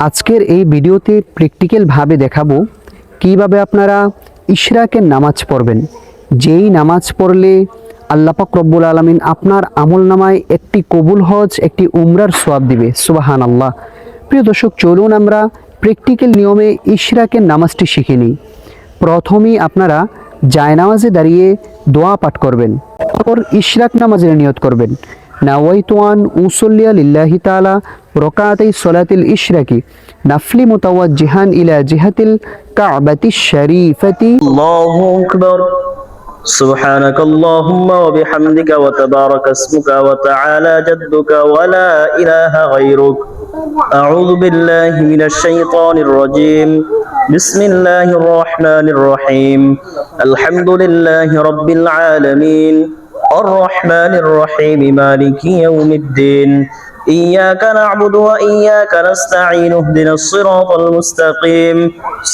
আজকের এই ভিডিওতে প্র্যাকটিক্যালভাবে দেখাবো কিভাবে আপনারা ইশরাকের নামাজ পড়বেন। যেই নামাজ পড়লে আল্লাহ পাক রব্বুল আলামিন আপনার আমলনামায় একটি কবুল হজ, একটি উমরার সওয়াব দিবে। সুবহানাল্লাহ। প্রিয় দর্শক, চলুন আমরা প্র্যাকটিক্যাল নিয়মে ইশরাকের নামাজটি শিখে নিই। প্রথমেই আপনারা জায়নামাজে দাঁড়িয়ে দোয়া পাঠ করবেন, তারপর ইশরাক নামাজের নিয়ত করবেন। নাওয়াইতু আন উসল্লিয়া লিল্লাহি তাআলা রাকাতাই সলাতিল ইশরাকি নাফলি মুতাওয়াজ্জিহান ইলা জিহাতিল কাবাতিশ শরীফাতি। আল্লাহু আকবার। سبحانك اللهم وبحمدك وتبارك اسمك وتعالى جدك ولا إله غيرك. أعوذ بالله من الشيطان الرجيم. بسم الله الرحمن الرحيم. الحمد لله رب العالمين الرحمن الرحيم مالك يوم الدين. إياك نعبد وإياك نستعين اهدنا الصراط المستقيم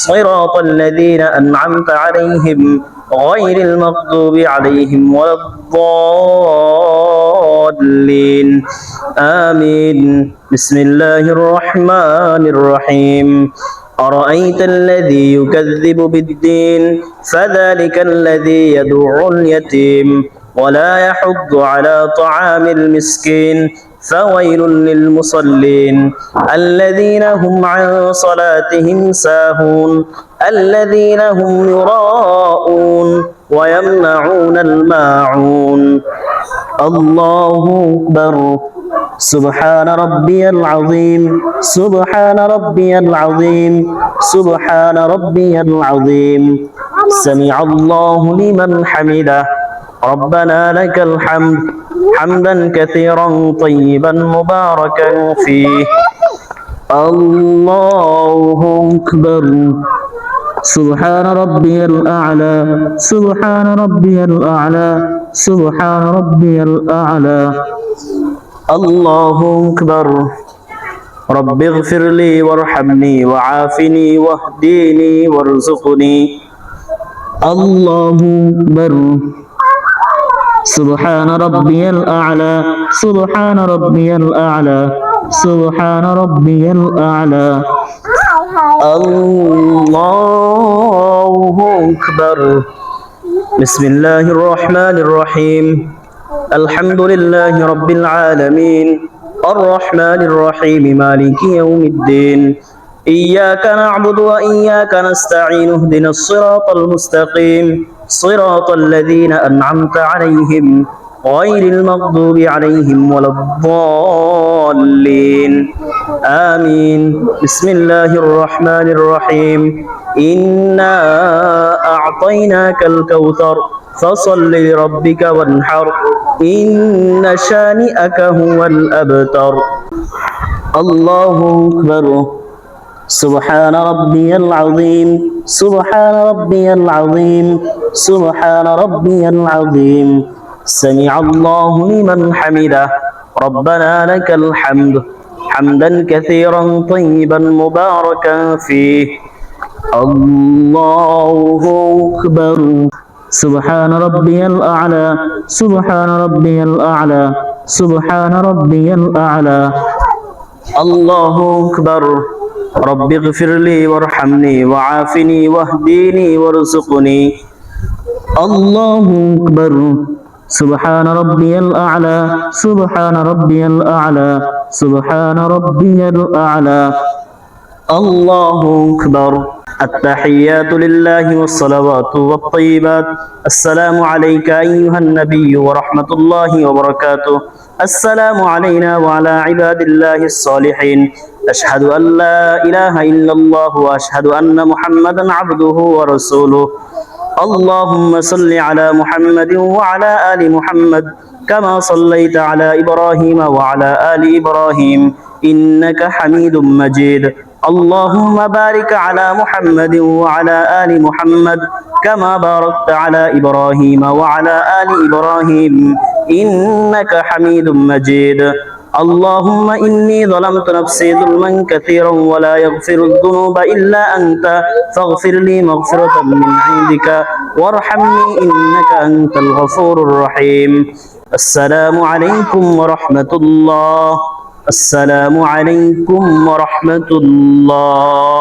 صراط الذين أنعمت عليهم غير المغضوب عليهم ولا الضالين آمين. بسم الله الرحمن الرحيم. أرأيت الذي يكذب بالدين فذلك الذي يدعو اليتيم ولا يحض على طعام المسكين فويل للمصلين الذين هم عن صلاتهم ساهون الذين هم يراءون ويمنعون الماعون. الله أكبر. سبحان ربي العظيم سبحان ربي العظيم سبحان ربي العظيم. سمع الله لمن حمده ربنا لك الحمد حمدا كثيرا طيبا مباركا فيه. الله أكبر. سبحان ربي الأعلى سبحان ربي الأعلى سبحان ربي الأعلى. الله أكبر. رب اغفر لي وارحمني وعافني واهديني وارزقني. الله أكبر. سبحان ربي الأعلى سبحان ربي الأعلى سبحان ربي الأعلى. الله أكبر. بسم الله الرحمن الرحيم. الحمد لله رب العالمين الرحمن الرحيم مالك يوم الدين. إياك نعبد وإياك نستعين اهدنا الصراط المستقيم صراط الذين أنعمت عليهم غير المغضوب عليهم ولا الضالين آمين. بسم الله الرحمن الرحيم. إنا أعطيناك الكوثر فصل لربك وانحر إن شانئك هو الأبتر. الله أكبر. سبحان ربي العظيم سبحان ربي العظيم سبحان ربي العظيم. سمع الله لمن حمده ربنا لك الحمد حمدا كثيرا طيبا مباركا فيه. الله أكبر. سبحان ربي الأعلى سبحان ربي الأعلى سبحان ربي الأعلى. الله أكبر. رب اغفر لي وارحمني وعافني واهديني وارزقني. الله أكبر. سبحان ربي الأعلى سبحان ربي الأعلى سبحان ربي الأعلى. الله أكبر. التحيات لله والصلوات والطيبات. السلام عليك أيها النبي ورحمة الله وبركاته. السلام علينا وعلى عباد الله الصالحين. أشهد أن لا إله إلا الله وأشهد أن محمدا عبده ورسوله. اللهم صل على محمد وعلى آل محمد كما صليت على إبراهيم وعلى آل إبراهيم إنك حميد مجيد. اللهم بارك على محمد وعلى آل محمد كما باركت على إبراهيم وعلى آل إبراهيم إنك حميد مجيد. اللهم إني ظلمت نفسي ظلما كثيرا ولا يغفر الذنوب إلا أنت فاغفر لي مغفرة من عندك وارحمني إنك أنت الغفور الرحيم. السلام عليكم ورحمة الله. আসসালামু আলাইকুম ওয়া রাহমাতুল্লাহ।